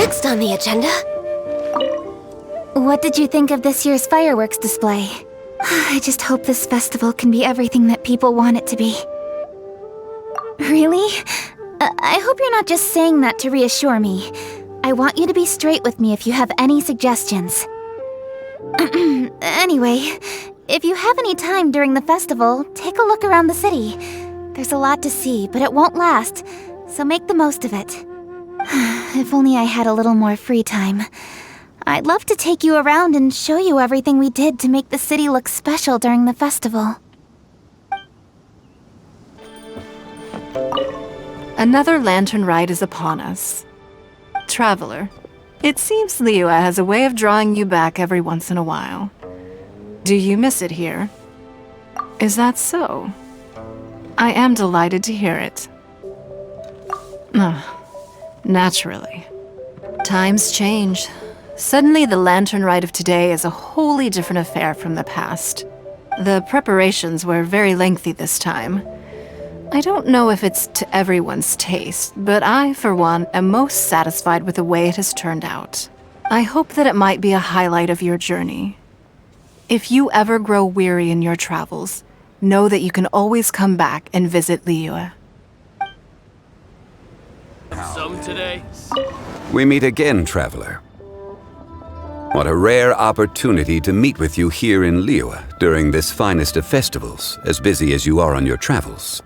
next on the agenda? What did you think of this year's fireworks display? I just hope this festival can be everything that people want it to be. Really? I hope you're not just saying that to reassure me. I want you to be straight with me if you have any suggestions. Anyway, if you have any time during the festival, take a look around the city. There's a lot to see, but it won't last, so make the most of it. If only I had a little more free time. I'd love to take you around and show you everything we did to make the city look special during the festival. Another lantern ride is upon us. Traveler, it seems Liyue has a way of drawing you back every once in a while. Do you miss it here? Is that so? I am delighted to hear it. Naturally. Times change. Suddenly, the lantern rite of today is a wholly different affair from the past. The preparations were very lengthy this time. I don't know if it's to everyone's taste, but I, for one, am most satisfied with the way it has turned out. I hope that it might be a highlight of your journey. If you ever grow weary in your travels, know that you can always come back and visit Liyue. Some today. We meet again, traveler. What a rare opportunity to meet with you here in Liyue during this finest of festivals, as busy as you are on your travels.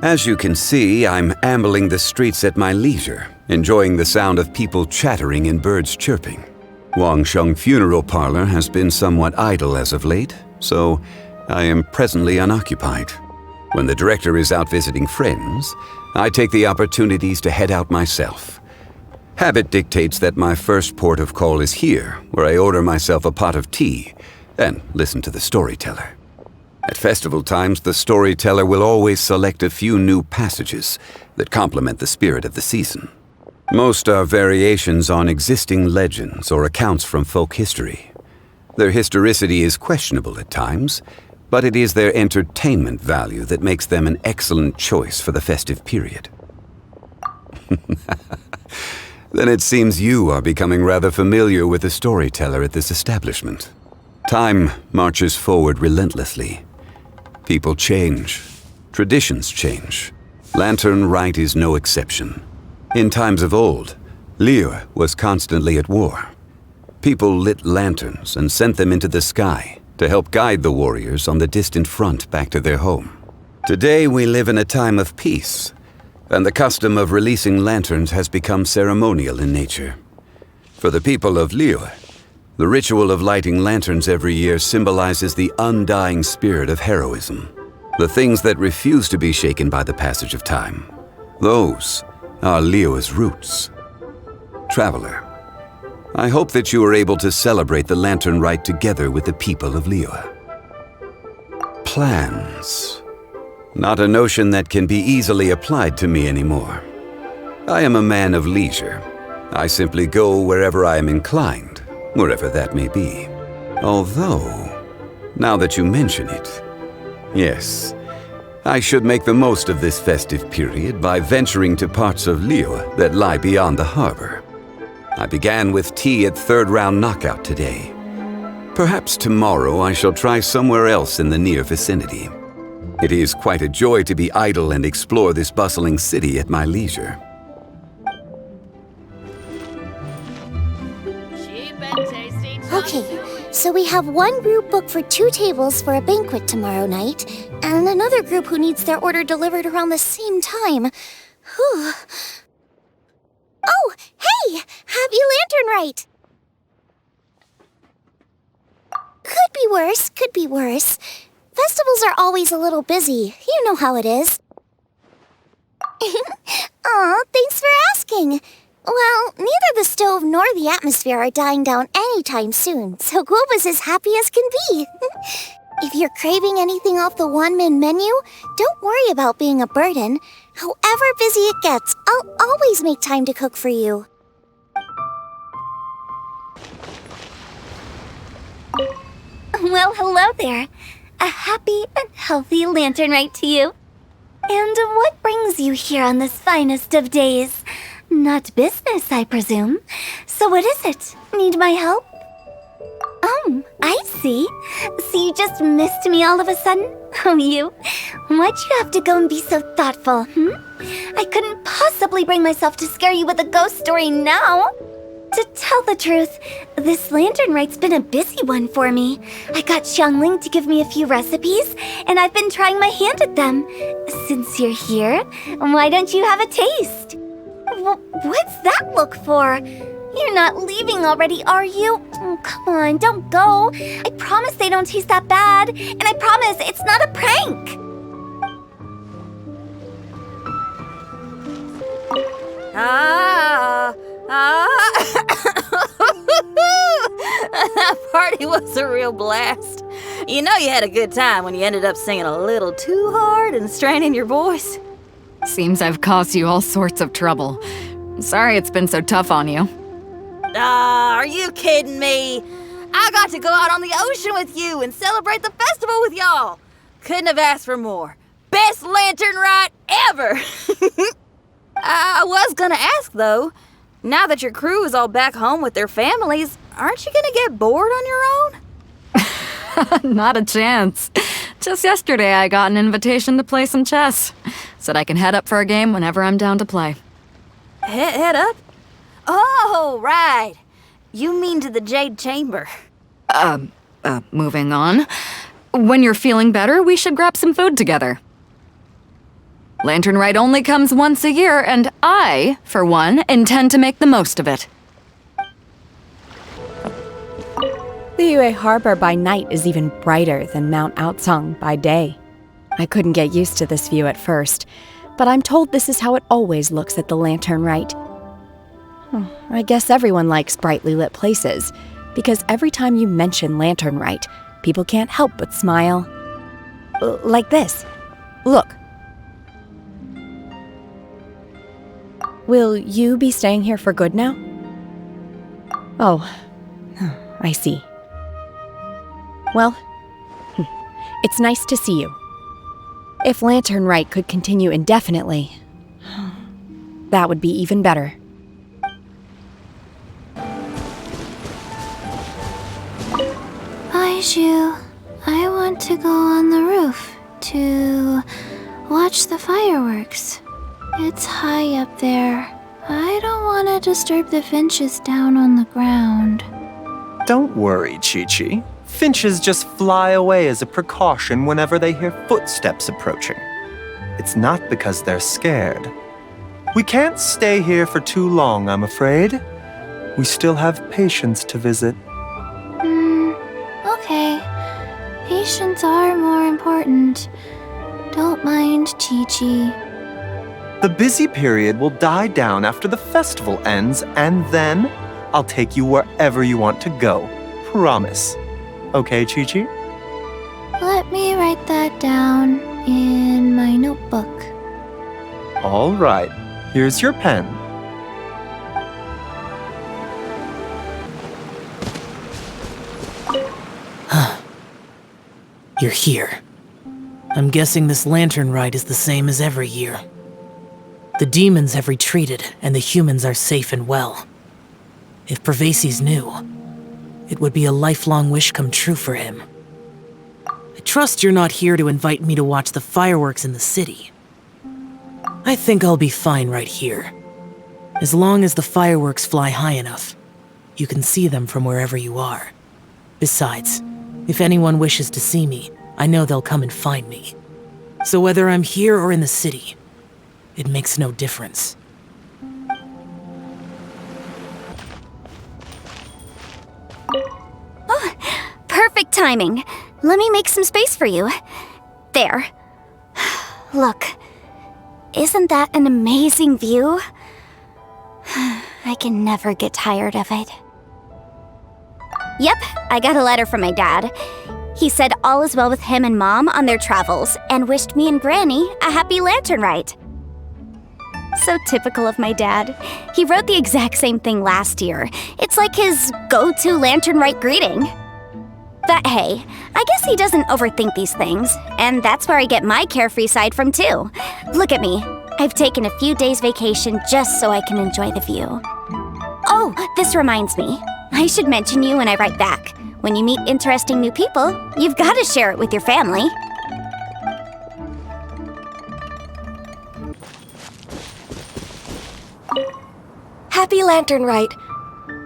As you can see, I'm ambling the streets at my leisure, enjoying the sound of people chattering and birds chirping. Wangsheng Funeral Parlor has been somewhat idle as of late, so I am presently unoccupied. When the director is out visiting friends, I take the opportunities to head out myself. Habit dictates that my first port of call is here, where I order myself a pot of tea and listen to the storyteller. At festival times, the storyteller will always select a few new passages that complement the spirit of the season. Most are variations on existing legends or accounts from folk history. Their historicity is questionable at times, but it is their entertainment value that makes them an excellent choice for the festive period. Then it seems you are becoming rather familiar with the storyteller at this establishment. Time marches forward relentlessly. People change. Traditions change. Lantern rite is no exception. In times of old, Liyue was constantly at war. People lit lanterns and sent them into the sky to help guide the warriors on the distant front back to their home. Today we live in a time of peace, and the custom of releasing lanterns has become ceremonial in nature. For the people of Liyue, the ritual of lighting lanterns every year symbolizes the undying spirit of heroism. The things that refuse to be shaken by the passage of time. Those are Liyue's roots. Traveler, I hope that you are able to celebrate the lantern rite together with the people of Liyue. Plans. Not a notion that can be easily applied to me anymore. I am a man of leisure. I simply go wherever I am inclined, wherever that may be. Although, now that you mention it, yes, I should make the most of this festive period by venturing to parts of Liyue that lie beyond the harbor. I began with tea at third round knockout today. Perhaps tomorrow I shall try somewhere else in the near vicinity. It is quite a joy to be idle and explore this bustling city at my leisure. Okay, so we have one group booked for 2 tables for a banquet tomorrow night, and another group who needs their order delivered around the same time. Whew. Oh, hey! Happy Lantern Rite! Could be worse, could be worse. Festivals are always a little busy. You know how it is. Aw, thanks for asking. Well, neither the stove nor the atmosphere are dying down anytime soon, so Guob is as happy as can be. If you're craving anything off the one-min menu, don't worry about being a burden. However busy it gets, I'll always make time to cook for you. Well, hello there. A happy and healthy lantern rite to you. And what brings you here on this finest of days? Not business, I presume. So what is it? Need my help? Oh, I see. So you just missed me all of a sudden? Oh, you? Why'd you have to go and be so thoughtful, I couldn't possibly bring myself to scare you with a ghost story now. To tell the truth, this lantern rite's been a busy one for me. I got Xiangling to give me a few recipes, and I've been trying my hand at them. Since you're here, why don't you have a taste? What's that look for? You're not leaving already, are you? Oh, come on, don't go. I promise they don't taste that bad, and I promise it's not a prank. That party was a real blast. You know you had a good time when you ended up singing a little too hard and straining your voice. Seems I've caused you all sorts of trouble. Sorry it's been so tough on you. Are you kidding me? I got to go out on the ocean with you and celebrate the festival with y'all. Couldn't have asked for more. Best lantern rite ever. I was gonna ask though, now that your crew is all back home with their families, aren't you gonna get bored on your own? Not a chance. Just yesterday I got an invitation to play some chess. Said I can head up for a game whenever I'm down to play. Head up? Oh, right. You mean to the Jade Chamber. Moving on. When you're feeling better, we should grab some food together. Lantern Rite only comes once a year, and I, for one, intend to make the most of it. Liyue Harbor by night is even brighter than Mount Aocang by day. I couldn't get used to this view at first, but I'm told this is how it always looks at the Lantern Rite. I guess everyone likes brightly lit places, because every time you mention Lantern Rite, people can't help but smile. Like this. Look. Will you be staying here for good now? Oh, I see. Well, it's nice to see you. If Lantern Rite could continue indefinitely, that would be even better. Baizhu, I want to go on the roof to watch the fireworks. It's high up there. I don't want to disturb the finches down on the ground. Don't worry, Chi-Chi. Finches just fly away as a precaution whenever they hear footsteps approaching. It's not because they're scared. We can't stay here for too long, I'm afraid. We still have patients to visit. Okay. Patients are more important. Don't mind, Chi-Chi. The busy period will die down after the festival ends, and then I'll take you wherever you want to go. Promise. Okay, Chi-Chi? Let me write that down in my notebook. All right. Here's your pen. You're here. I'm guessing this lantern rite is the same as every year. The demons have retreated, and the humans are safe and well. If Pervasi's knew, it would be a lifelong wish come true for him. I trust you're not here to invite me to watch the fireworks in the city. I think I'll be fine right here. As long as the fireworks fly high enough, you can see them from wherever you are. Besides, if anyone wishes to see me, I know they'll come and find me. So whether I'm here or in the city, it makes no difference. Oh, perfect timing. Let me make some space for you. There. Look. Isn't that an amazing view? I can never get tired of it. Yep, I got a letter from my dad. He said all is well with him and Mom on their travels and wished me and Granny a happy lantern rite. So typical of my dad. He wrote the exact same thing last year. It's like his go-to lantern rite greeting. But hey, I guess he doesn't overthink these things, and that's where I get my carefree side from too. Look at me. I've taken a few days vacation just so I can enjoy the view. Oh, this reminds me. I should mention you when I write back. When you meet interesting new people, you've got to share it with your family. Happy Lantern Rite.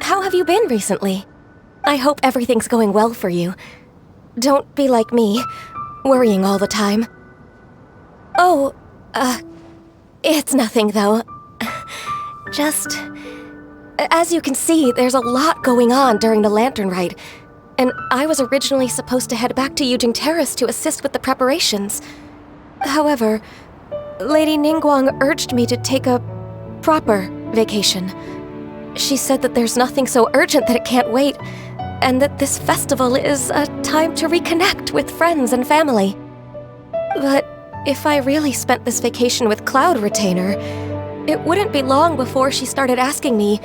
How have you been recently? I hope everything's going well for you. Don't be like me, worrying all the time. Oh, it's nothing though. Just... As you can see, there's a lot going on during the Lantern Rite, and I was originally supposed to head back to Yujing Terrace to assist with the preparations. However, Lady Ningguang urged me to take a proper vacation. She said that there's nothing so urgent that it can't wait, and that this festival is a time to reconnect with friends and family. But if I really spent this vacation with Cloud Retainer, it wouldn't be long before she started asking me,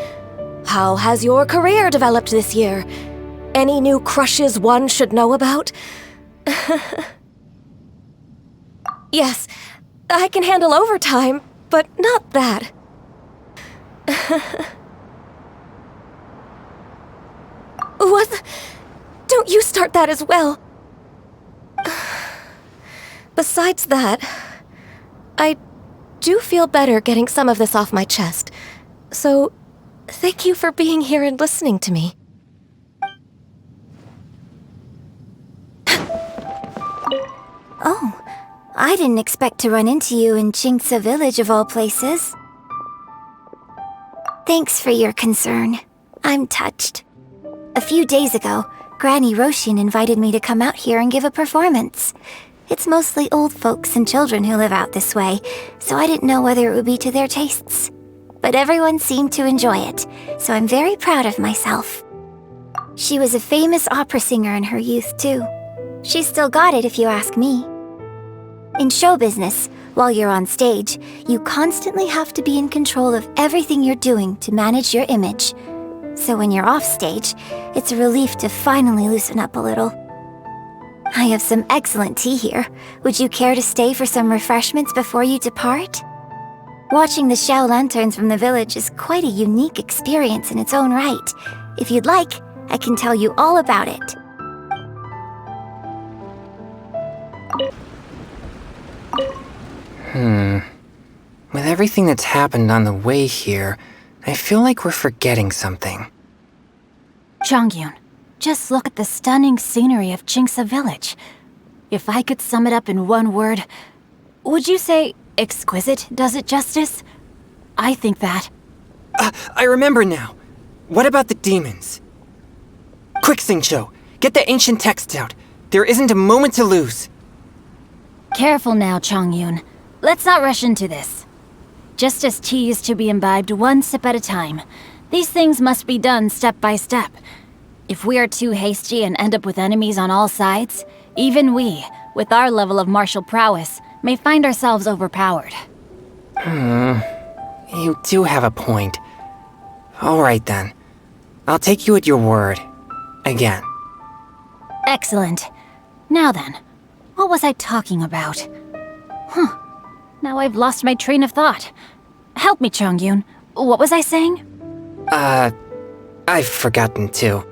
"How has your career developed this year? Any new crushes one should know about?" Yes, I can handle overtime, but not that. What? Don't you start that as well. Besides that, I do feel better getting some of this off my chest. So, thank you for being here and listening to me. Oh, I didn't expect to run into you in Jinxa Village of all places. Thanks for your concern. I'm touched. A few days ago, Granny Roshin invited me to come out here and give a performance. It's mostly old folks and children who live out this way, so I didn't know whether it would be to their tastes. But everyone seemed to enjoy it, so I'm very proud of myself. She was a famous opera singer in her youth, too. She's still got it if you ask me. In show business, while you're on stage, you constantly have to be in control of everything you're doing to manage your image. So when you're off stage, it's a relief to finally loosen up a little. I have some excellent tea here. Would you care to stay for some refreshments before you depart? Watching the Xiao lanterns from the village is quite a unique experience in its own right. If you'd like, I can tell you all about it. With everything that's happened on the way here, I feel like we're forgetting something. Chongyun, just look at the stunning scenery of Jinxa Village. If I could sum it up in one word, would you say exquisite does it justice? I think that. I remember now. What about the demons? Quick, Xingqiu, get the ancient texts out. There isn't a moment to lose. Careful now, Chongyun. Let's not rush into this. Just as tea is to be imbibed one sip at a time, these things must be done step by step. If we are too hasty and end up with enemies on all sides, even we, with our level of martial prowess, may find ourselves overpowered. You do have a point. All right then. I'll take you at your word. Again. Excellent. Now then, what was I talking about? Now I've lost my train of thought. Help me, Chongyun. What was I saying? I've forgotten too.